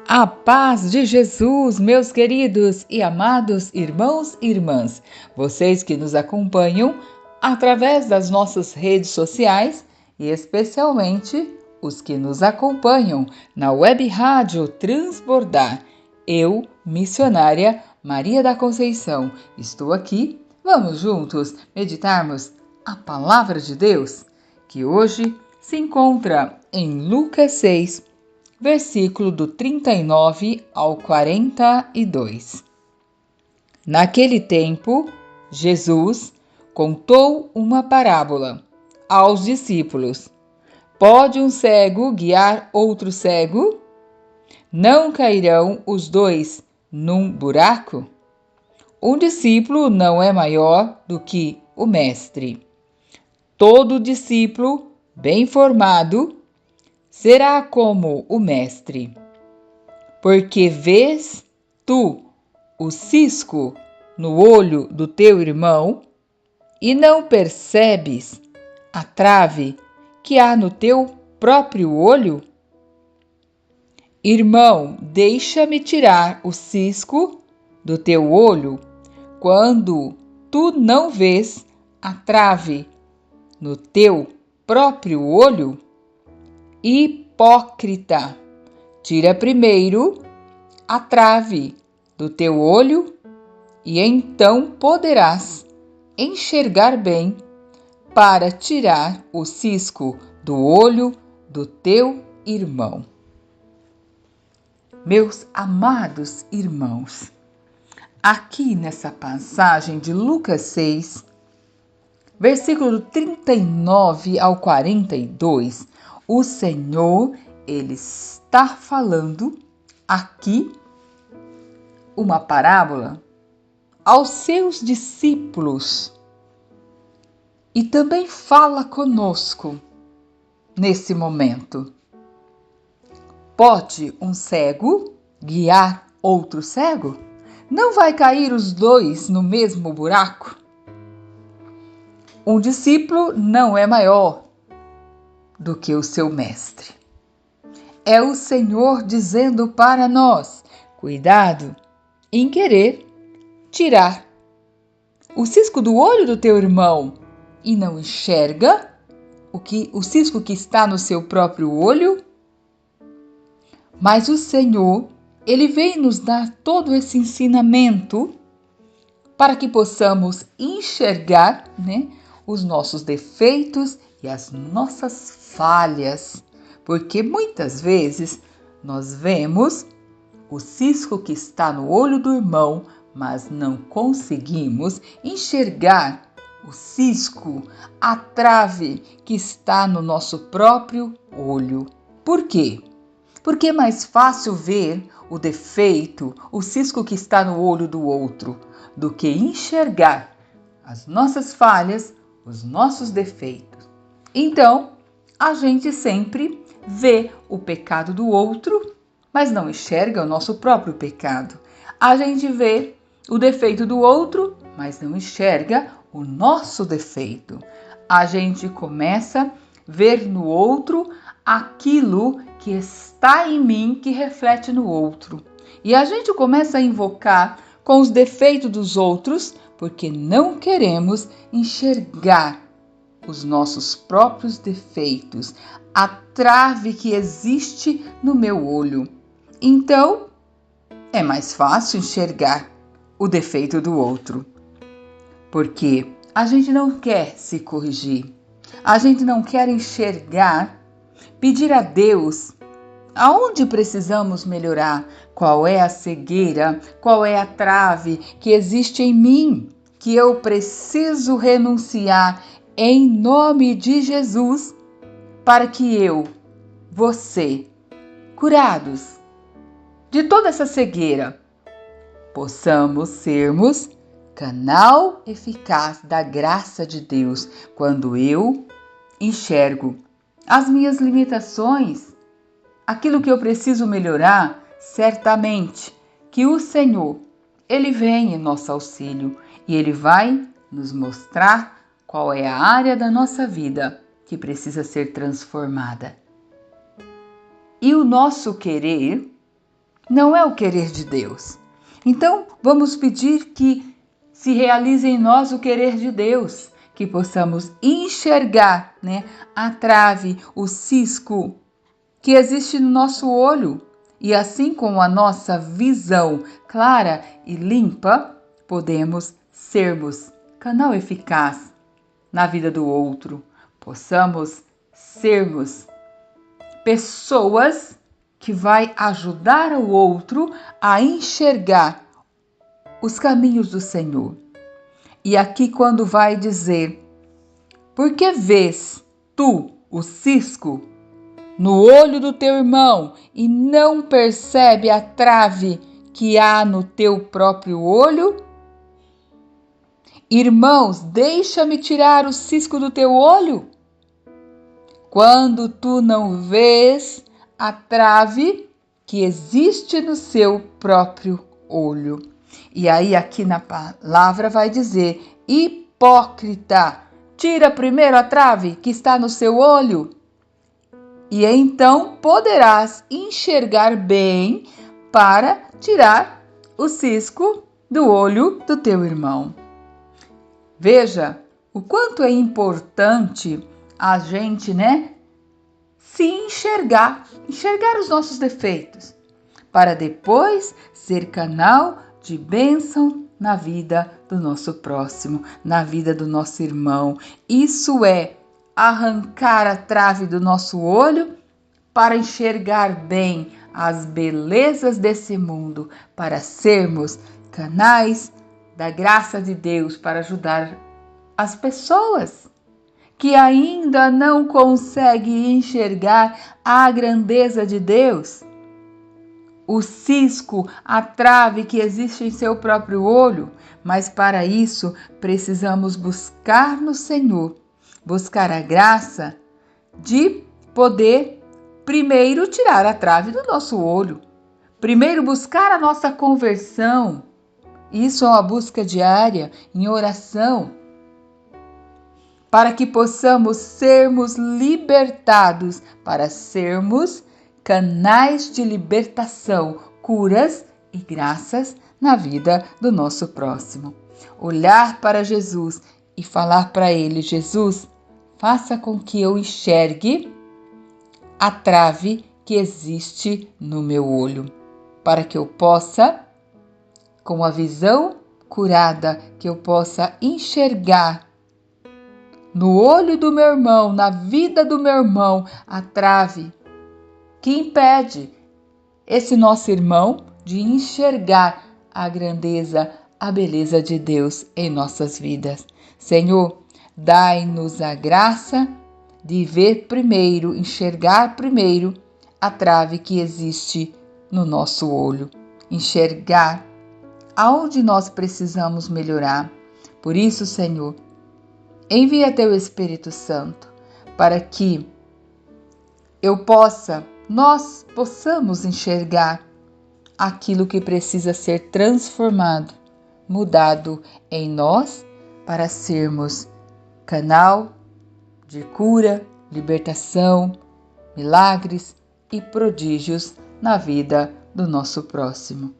A paz de Jesus, meus queridos e amados irmãos e irmãs, vocês que nos acompanham através das nossas redes sociais e especialmente os que nos acompanham na web rádio Transbordar. Eu, missionária Maria da Conceição, estou aqui. Vamos juntos meditarmos a palavra de Deus, que hoje se encontra em Lucas 6, versículo do 39 ao 42. Naquele tempo, Jesus contou uma parábola aos discípulos. Pode um cego guiar outro cego? Não cairão os dois num buraco? Um discípulo não é maior do que o mestre. Todo discípulo bem formado será como o mestre. Porque vês tu o cisco no olho do teu irmão e não percebes a trave que há no teu próprio olho? Irmão, deixa-me tirar o cisco do teu olho quando tu não vês a trave no teu próprio olho? Hipócrita, tira primeiro a trave do teu olho e então poderás enxergar bem para tirar o cisco do olho do teu irmão. Meus amados irmãos, aqui nessa passagem de Lucas 6, versículo 39 ao 42, o Senhor, Ele está falando aqui uma parábola aos seus discípulos e também fala conosco nesse momento. Pode um cego guiar outro cego? Não vai cair os dois no mesmo buraco? Um discípulo não é maior do que o seu mestre. É o Senhor dizendo para nós: cuidado em querer tirar o cisco do olho do teu irmão e não enxerga o cisco que está no seu próprio olho. Mas o Senhor, Ele vem nos dar todo esse ensinamento para que possamos enxergar, os nossos defeitos e as nossas falhas, porque muitas vezes nós vemos o cisco que está no olho do irmão, mas não conseguimos enxergar o cisco, a trave que está no nosso próprio olho. Por quê? Porque é mais fácil ver o defeito, o cisco que está no olho do outro, do que enxergar as nossas falhas, os nossos defeitos. Então, a gente sempre vê o pecado do outro, mas não enxerga o nosso próprio pecado. A gente vê o defeito do outro, mas não enxerga o nosso defeito. A gente começa a ver no outro aquilo que está em mim, que reflete no outro. E a gente começa a invocar com os defeitos dos outros, porque não queremos enxergar os nossos próprios defeitos, a trave que existe no meu olho. Então, é mais fácil enxergar o defeito do outro, porque a gente não quer se corrigir, a gente não quer enxergar, pedir a Deus aonde precisamos melhorar, qual é a cegueira, qual é a trave que existe em mim, que eu preciso renunciar em nome de Jesus, para que eu, você, curados de toda essa cegueira, possamos sermos canal eficaz da graça de Deus quando eu enxergo as minhas limitações, aquilo que eu preciso melhorar. Certamente que o Senhor, Ele vem em nosso auxílio e Ele vai nos mostrar qual é a área da nossa vida que precisa ser transformada. E o nosso querer não é o querer de Deus. Então, vamos pedir que se realize em nós o querer de Deus, que possamos enxergar, a trave, o cisco que existe no nosso olho. E assim com a nossa visão clara e limpa, podemos sermos canal eficaz na vida do outro. Possamos sermos pessoas que vai ajudar o outro a enxergar os caminhos do Senhor. E aqui quando vai dizer, por que vês tu o cisco no olho do teu irmão e não percebe a trave que há no teu próprio olho? Irmãos, deixa-me tirar o cisco do teu olho. Quando tu não vês a trave que existe no seu próprio olho. E aí aqui na palavra vai dizer, hipócrita, tira primeiro a trave que está no seu olho, e então poderás enxergar bem para tirar o cisco do olho do teu irmão. Veja o quanto é importante a gente, se enxergar os nossos defeitos, para depois ser canal de bênção na vida do nosso próximo, na vida do nosso irmão. Isso é arrancar a trave do nosso olho para enxergar bem as belezas desse mundo, para sermos canais da graça de Deus para ajudar as pessoas que ainda não conseguem enxergar a grandeza de Deus, o cisco, a trave que existe em seu próprio olho. Mas para isso precisamos buscar no Senhor, buscar a graça de poder primeiro tirar a trave do nosso olho, primeiro buscar a nossa conversão. Isso é uma busca diária em oração, para que possamos sermos libertados, para sermos canais de libertação, curas e graças na vida do nosso próximo. Olhar para Jesus e falar para Ele, Jesus, faça com que eu enxergue a trave que existe no meu olho, para que eu possa, com a visão curada, que eu possa enxergar no olho do meu irmão, na vida do meu irmão, a trave que impede esse nosso irmão de enxergar a grandeza, a beleza de Deus em nossas vidas. Senhor, dai-nos a graça de ver primeiro, enxergar primeiro a trave que existe no nosso olho, enxergar aonde nós precisamos melhorar. Por isso, Senhor, envia teu Espírito Santo para que nós possamos enxergar aquilo que precisa ser transformado, mudado em nós, para sermos canal de cura, libertação, milagres e prodígios na vida do nosso próximo.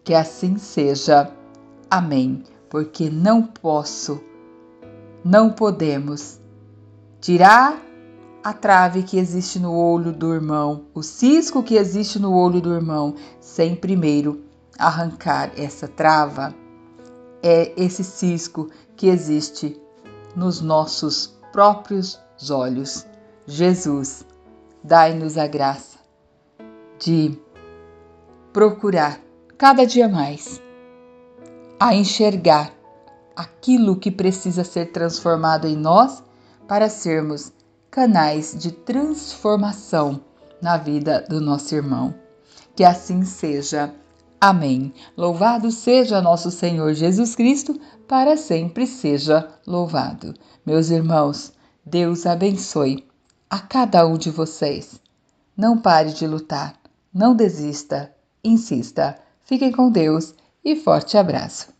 Que assim seja. Amém. Porque não podemos tirar a trave que existe no olho do irmão, o cisco que existe no olho do irmão, sem primeiro arrancar essa trava, esse cisco que existe nos nossos próprios olhos. Jesus, dai-nos a graça de procurar cada dia mais a enxergar aquilo que precisa ser transformado em nós para sermos canais de transformação na vida do nosso irmão. Que assim seja. Amém. Louvado seja nosso Senhor Jesus Cristo, para sempre seja louvado. Meus irmãos, Deus abençoe a cada um de vocês. Não pare de lutar, não desista, insista. Fiquem com Deus e forte abraço.